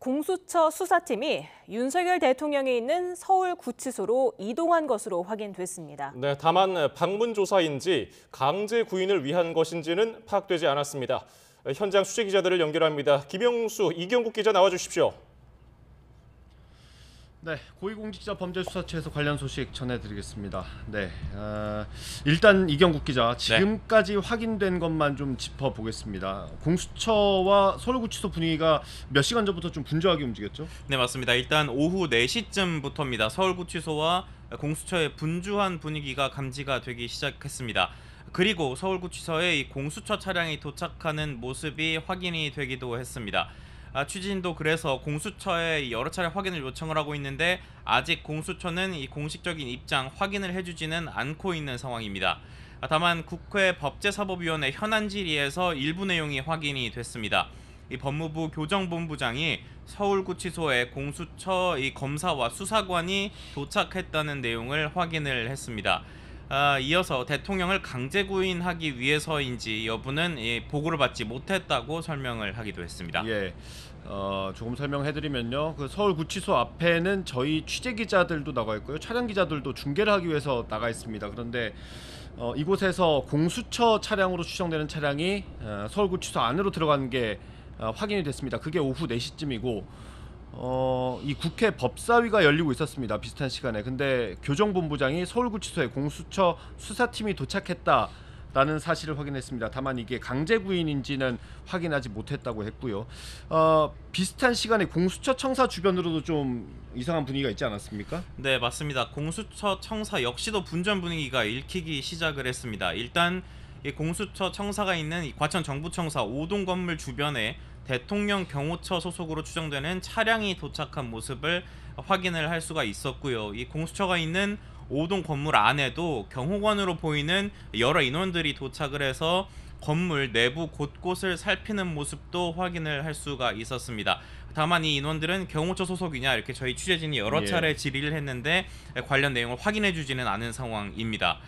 공수처 수사팀이 윤석열 대통령이 있는 서울구치소로 이동한 것으로 확인됐습니다. 네, 다만 방문 조사인지 강제 구인을 위한 것인지는 파악되지 않았습니다. 현장 취재 기자들을 연결합니다. 김영수, 이경국 기자 나와주십시오. 네, 고위공직자범죄수사처에서 관련 소식 전해드리겠습니다. 네, 일단 이경국 기자, 지금까지 확인된 것만 좀 짚어보겠습니다. 공수처와 서울구치소 분위기가 몇 시간 전부터 좀 분주하게 움직였죠? 네, 맞습니다. 일단 오후 4시쯤부터입니다. 서울구치소와 공수처의 분주한 분위기가 감지가 되기 시작했습니다. 그리고 서울구치소에 이 공수처 차량이 도착하는 모습이 확인이 되기도 했습니다. 취재진도 그래서 공수처에 여러 차례 확인을 요청을 하고 있는데 아직 공수처는 이 공식적인 입장 확인을 해주지는 않고 있는 상황입니다. 다만 국회 법제사법위원회 현안 질의에서 일부 내용이 확인이 됐습니다. 이 법무부 교정본부장이 서울구치소에 공수처 이 검사와 수사관이 도착했다는 내용을 확인을 했습니다. 이어서 대통령을 강제 구인하기 위해서인지 여부는 보고를 받지 못했다고 설명을 하기도 했습니다. 예, 조금 설명해드리면요. 그 서울구치소 앞에는 저희 취재 기자들도 나가 있고요, 촬영 기자들도 중계를 하기 위해서 나가 있습니다. 그런데 이곳에서 공수처 차량으로 추정되는 차량이 서울구치소 안으로 들어간 게 확인이 됐습니다. 그게 오후 4시쯤이고 이 국회 법사위가 열리고 있었습니다. 비슷한 시간에. 근데 교정본부장이 서울구치소에 공수처 수사팀이 도착했다라는 사실을 확인했습니다. 다만 이게 강제 구인인지는 확인하지 못했다고 했고요. 비슷한 시간에 공수처 청사 주변으로도 좀 이상한 분위기가 있지 않았습니까? 네, 맞습니다. 공수처 청사 역시도 분주한 분위기가 읽히기 시작을 했습니다. 일단 이 공수처 청사가 있는 이 과천 정부청사 5동 건물 주변에 대통령 경호처 소속으로 추정되는 차량이 도착한 모습을 확인을 할 수가 있었고요. 이 공수처가 있는 5동 건물 안에도 경호관으로 보이는 여러 인원들이 도착을 해서 건물 내부 곳곳을 살피는 모습도 확인을 할 수가 있었습니다. 다만 이 인원들은 경호처 소속이냐 이렇게 저희 취재진이 여러 차례 질의를 했는데 관련 내용을 확인해 주지는 않은 상황입니다.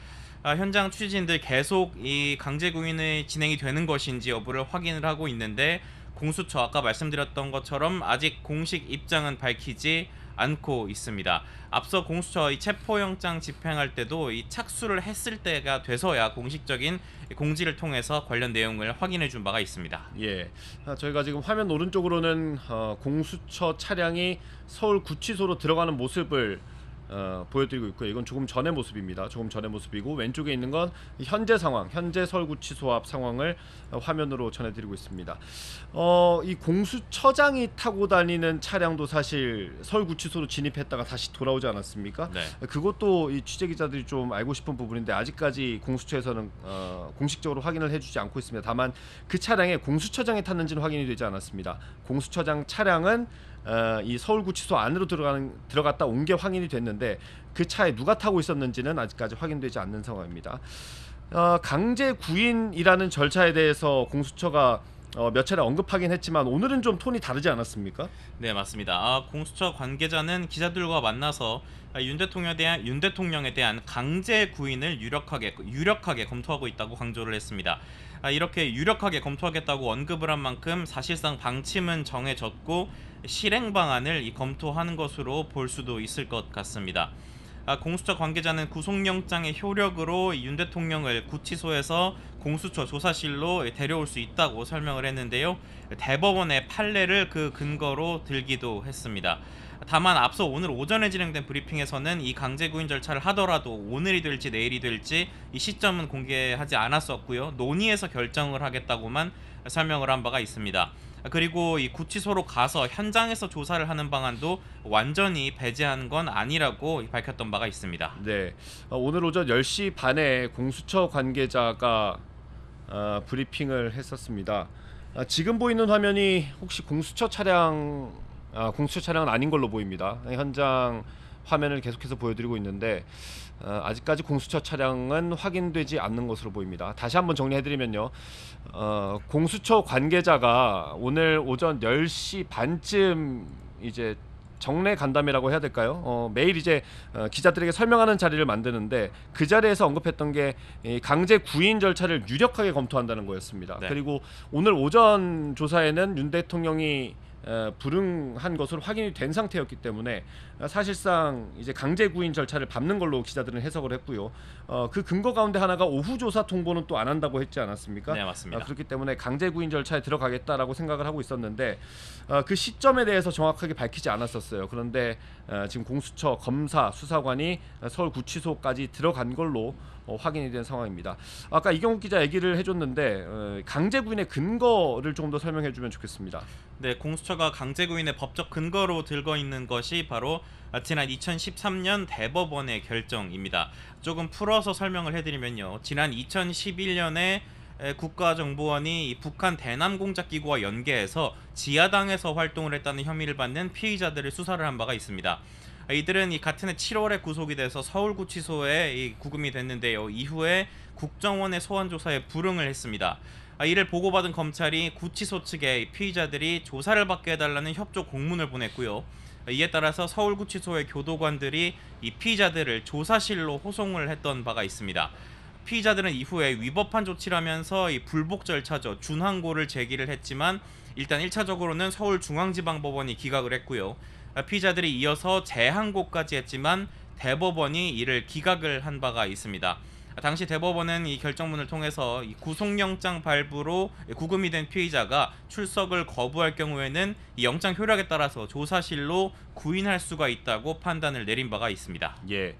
현장 취재진들 계속 이 강제 구인이 진행이 되는 것인지 여부를 확인을 하고 있는데 공수처 아까 말씀드렸던 것처럼 아직 공식 입장은 밝히지 않고 있습니다. 앞서 공수처 이 체포영장 집행할 때도 이 착수를 했을 때가 돼서야 공식적인 공지를 통해서 관련 내용을 확인해 준 바가 있습니다. 예, 저희가 지금 화면 오른쪽으로는 공수처 차량이 서울구치소로 들어가는 모습을 보여드리고 있고요. 이건 조금 전의 모습입니다. 조금 전의 모습이고 왼쪽에 있는 건 현재 상황, 현재 서울구치소 앞 상황을 화면으로 전해드리고 있습니다. 이 공수처장이 타고 다니는 차량도 사실 서울구치소로 진입했다가 다시 돌아오지 않았습니까? 네. 그것도 이 취재기자들이 좀 알고 싶은 부분인데 아직까지 공수처에서는 공식적으로 확인을 해주지 않고 있습니다. 다만 그 차량에 공수처장이 탔는지는 확인이 되지 않았습니다. 공수처장 차량은 이 서울구치소 안으로 들어갔다 온 게 확인이 됐는데 그 차에 누가 타고 있었는지는 아직까지 확인되지 않는 상황입니다. 강제 구인이라는 절차에 대해서 공수처가 몇 차례 언급하긴 했지만 오늘은 좀 톤이 다르지 않았습니까? 네, 맞습니다. 공수처 관계자는 기자들과 만나서 윤 대통령에 대한 강제 구인을 유력하게 검토하고 있다고 강조를 했습니다. 이렇게 유력하게 검토하겠다고 언급을 한 만큼 사실상 방침은 정해졌고 실행 방안을 검토하는 것으로 볼 수도 있을 것 같습니다. 공수처 관계자는 구속영장의 효력으로 윤 대통령을 구치소에서 공수처 조사실로 데려올 수 있다고 설명을 했는데요. 대법원의 판례를 그 근거로 들기도 했습니다. 다만 앞서 오늘 오전에 진행된 브리핑에서는 이 강제구인 절차를 하더라도 오늘이 될지 내일이 될지 이 시점은 공개하지 않았었고요. 논의해서 결정을 하겠다고만 설명을 한 바가 있습니다. 그리고 이 구치소로 가서 현장에서 조사를 하는 방안도 완전히 배제한 건 아니라고 밝혔던 바가 있습니다. 네, 오늘 오전 10시 반에 공수처 관계자가 브리핑을 했었습니다. 지금 보이는 화면이 혹시 공수처 차량은 아닌 걸로 보입니다. 현장 화면을 계속해서 보여드리고 있는데 아직까지 공수처 차량은 확인되지 않는 것으로 보입니다. 다시 한번 정리해드리면요, 공수처 관계자가 오늘 오전 10시 반쯤 이제 정례 간담회라고 해야 될까요? 매일 이제 기자들에게 설명하는 자리를 만드는데 그 자리에서 언급했던 게 강제 구인 절차를 유력하게 검토한다는 거였습니다. 네. 그리고 오늘 오전 조사에는 윤 대통령이 불응한 것으로 확인이 된 상태였기 때문에 사실상 이제 강제 구인 절차를 밟는 걸로 기자들은 해석을 했고요. 그 근거 가운데 하나가 오후 조사 통보는 또 안 한다고 했지 않았습니까? 네, 맞습니다. 그렇기 때문에 강제 구인 절차에 들어가겠다라고 생각을 하고 있었는데 그 시점에 대해서 정확하게 밝히지 않았었어요. 그런데 지금 공수처, 검사, 수사관이 서울구치소까지 들어간 걸로 확인이 된 상황입니다. 아까 이경욱 기자 얘기를 해줬는데 강제 구인의 근거를 조금 더 설명해주면 좋겠습니다. 네, 공수처가 강제 구인의 법적 근거로 들고 있는 것이 바로 지난 2013년 대법원의 결정입니다. 조금 풀어서 설명을 해드리면요. 지난 2011년에 국가정보원이 이 북한 대남공작기구와 연계해서 지하당에서 활동을 했다는 혐의를 받는 피의자들을 수사를 한 바가 있습니다. 이들은 이 같은 해 7월에 구속이 돼서 서울구치소에 구금이 됐는데요. 이후에 국정원의 소환 조사에 불응을 했습니다. 이를 보고받은 검찰이 구치소 측에 피의자들이 조사를 받게 해달라는 협조 공문을 보냈고요. 이에 따라서 서울구치소의 교도관들이 이 피의자들을 조사실로 호송을 했던 바가 있습니다. 피의자들은 이후에 위법한 조치라면서 이 불복 절차죠. 준항고를 제기를 했지만 일단 1차적으로는 서울중앙지방법원이 기각을 했고요. 피의자들이 이어서 재항고까지 했지만 대법원이 이를 기각을 한 바가 있습니다. 당시 대법원은 이 결정문을 통해서 이 구속영장 발부로 구금이 된 피의자가 출석을 거부할 경우에는 이 영장 효력에 따라서 조사실로 구인할 수가 있다고 판단을 내린 바가 있습니다. 예,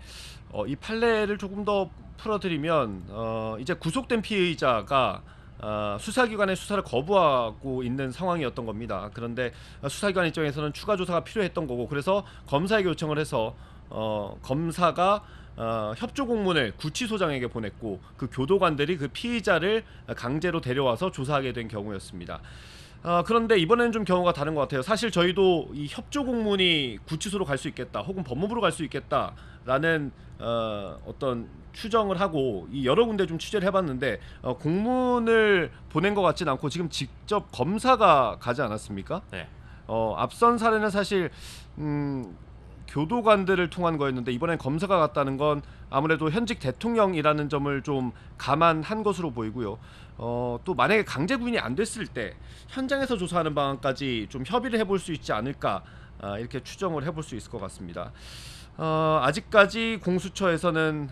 이 판례를 조금 더 풀어드리면 이제 구속된 피의자가 수사기관의 수사를 거부하고 있는 상황이었던 겁니다. 그런데 수사기관 입장에서는 추가 조사가 필요했던 거고, 그래서 검사에게 요청을 해서 검사가 협조 공문을 구치소장에게 보냈고, 그 교도관들이 그 피의자를 강제로 데려와서 조사하게 된 경우였습니다. 그런데 이번에는 좀 경우가 다른 것 같아요. 사실 저희도 이 협조 공문이 구치소로 갈 수 있겠다, 혹은 법무부로 갈 수 있겠다라는 어떤 추정을 하고 이 여러 군데 좀 취재를 해봤는데 공문을 보낸 것 같진 않고 지금 직접 검사가 가지 않았습니까? 네. 앞선 사례는 사실 교도관들을 통한 거였는데 이번엔 검사가 갔다는 건 아무래도 현직 대통령이라는 점을 좀 감안한 것으로 보이고요. 또 만약에 강제 구인이 안 됐을 때 현장에서 조사하는 방안까지 좀 협의를 해볼 수 있지 않을까, 이렇게 추정을 해볼 수 있을 것 같습니다. 아직까지 공수처에서는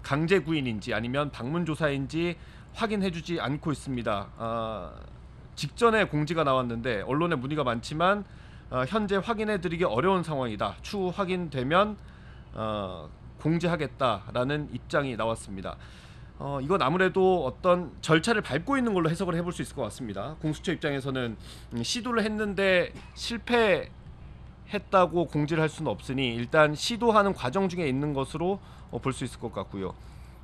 강제 구인인지 아니면 방문 조사인지 확인해주지 않고 있습니다. 직전에 공지가 나왔는데 언론에 문의가 많지만 현재 확인해드리기 어려운 상황이다. 추후 확인되면 공지하겠다라는 입장이 나왔습니다. 이건 아무래도 어떤 절차를 밟고 있는 걸로 해석을 해볼 수 있을 것 같습니다. 공수처 입장에서는 시도를 했는데 실패했다고 공지를 할 수는 없으니 일단 시도하는 과정 중에 있는 것으로 볼 수 있을 것 같고요.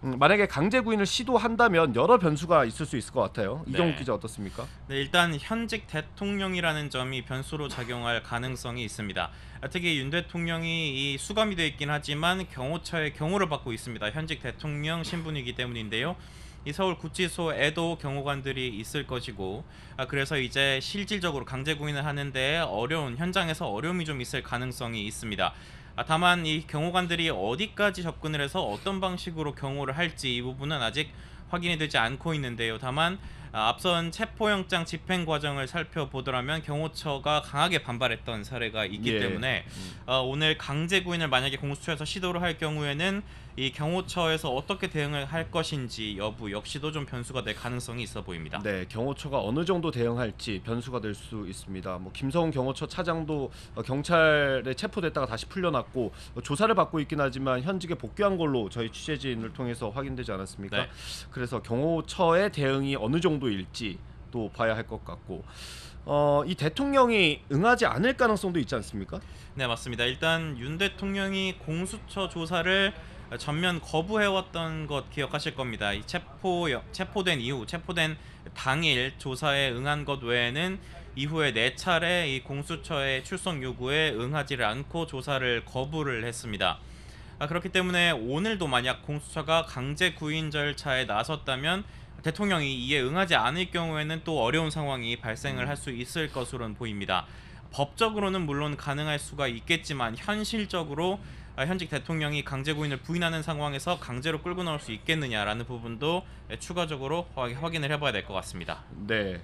만약에 강제 구인을 시도한다면 여러 변수가 있을 수 있을 것 같아요. 이경욱 기자 어떻습니까? 네, 일단 현직 대통령이라는 점이 변수로 작용할 가능성이 있습니다. 특히 윤 대통령이 이 수감이 되어 있긴 하지만 경호처의 경호를 받고 있습니다. 현직 대통령 신분이기 때문인데요. 이 서울구치소에도 경호관들이 있을 것이고, 그래서 이제 실질적으로 강제 구인을 하는데 현장에서 어려움이 좀 있을 가능성이 있습니다. 다만 이 경호관들이 어디까지 접근을 해서 어떤 방식으로 경호를 할지 이 부분은 아직 확인이 되지 않고 있는데요. 다만 앞선 체포영장 집행 과정을 살펴보더라면 경호처가 강하게 반발했던 사례가 있기 때문에 오늘 강제 구인을 만약에 공수처에서 시도를 할 경우에는 이 경호처에서 어떻게 대응을 할 것인지 여부 역시도 좀 변수가 될 가능성이 있어 보입니다. 네, 경호처가 어느 정도 대응할지 변수가 될 수 있습니다. 김성훈 경호처 차장도 경찰에 체포됐다가 다시 풀려났고 조사를 받고 있긴 하지만 현직에 복귀한 걸로 저희 취재진을 통해서 확인되지 않았습니까? 네. 그래서 경호처의 대응이 어느 정도일지 또 봐야 할 것 같고, 이 대통령이 응하지 않을 가능성도 있지 않습니까? 네, 맞습니다. 일단 윤 대통령이 공수처 조사를 전면 거부해왔던 것 기억하실 겁니다. 이 체포된 이후, 체포된 당일 조사에 응한 것 외에는 이후에 4차례 이 공수처의 출석 요구에 응하지를 않고 조사를 거부를 했습니다. 그렇기 때문에 오늘도 만약 공수처가 강제 구인 절차에 나섰다면 대통령이 이에 응하지 않을 경우에는 또 어려운 상황이 발생을 할 수 있을 것으로는 보입니다. 법적으로는 물론 가능할 수가 있겠지만 현실적으로 현직 대통령이 강제 구인을 부인하는 상황에서 강제로 끌고 나올 수 있겠느냐라는 부분도 추가적으로 확인을 해봐야 될 것 같습니다. 네,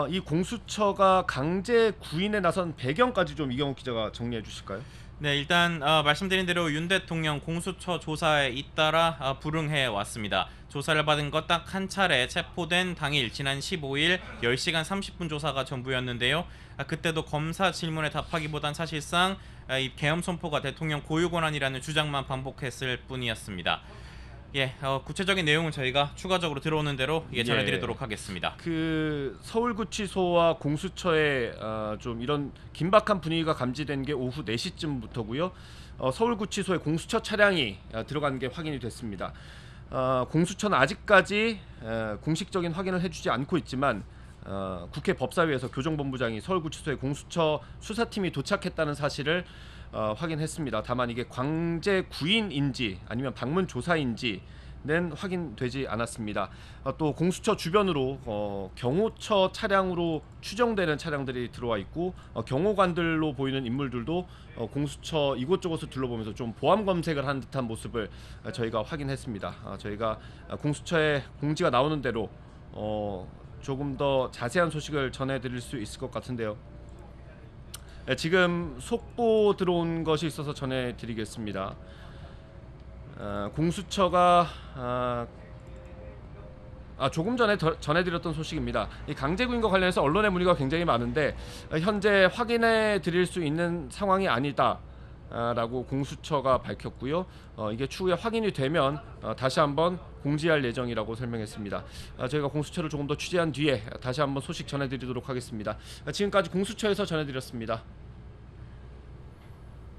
이 공수처가 강제 구인에 나선 배경까지 좀 이경욱 기자가 정리해 주실까요? 네, 일단 말씀드린 대로 윤 대통령 공수처 조사에 잇따라 불응해 왔습니다. 조사를 받은 것 딱 한 차례 체포된 당일 지난 15일 10시간 30분 조사가 전부였는데요. 그때도 검사 질문에 답하기보단 사실상 이 계엄 선포가 대통령 고유 권한이라는 주장만 반복했을 뿐이었습니다. 예, 구체적인 내용은 저희가 추가적으로 들어오는 대로 전해드리도록 하겠습니다. 그 서울구치소와 공수처에 좀 이런 긴박한 분위기가 감지된 게 오후 4시쯤부터고요. 서울구치소에 공수처 차량이 들어간 게 확인이 됐습니다. 공수처는 아직까지 공식적인 확인을 해주지 않고 있지만 국회 법사위에서 교정본부장이 서울구치소에 공수처 수사팀이 도착했다는 사실을 확인했습니다. 다만 이게 강제 구인인지 아니면 방문 조사인지는 확인되지 않았습니다. 또 공수처 주변으로 경호처 차량으로 추정되는 차량들이 들어와 있고 경호관들로 보이는 인물들도 공수처 이곳저곳을 둘러보면서 좀 보안 검색을 한 듯한 모습을 저희가 확인했습니다. 저희가 공수처의 공지가 나오는 대로 조금 더 자세한 소식을 전해드릴 수 있을 것 같은데요. 지금 속보 들어온 것이 있어서 전해드리겠습니다. 공수처가 조금 전에 전해드렸던 소식입니다. 이 강제구인과 관련해서 언론의 문의가 굉장히 많은데 현재 확인해 드릴 수 있는 상황이 아니다 라고 공수처가 밝혔고요. 이게 추후에 확인이 되면 다시 한번 공지할 예정이라고 설명했습니다. 저희가 공수처를 조금 더 취재한 뒤에 다시 한번 소식 전해드리도록 하겠습니다. 지금까지 공수처에서 전해드렸습니다.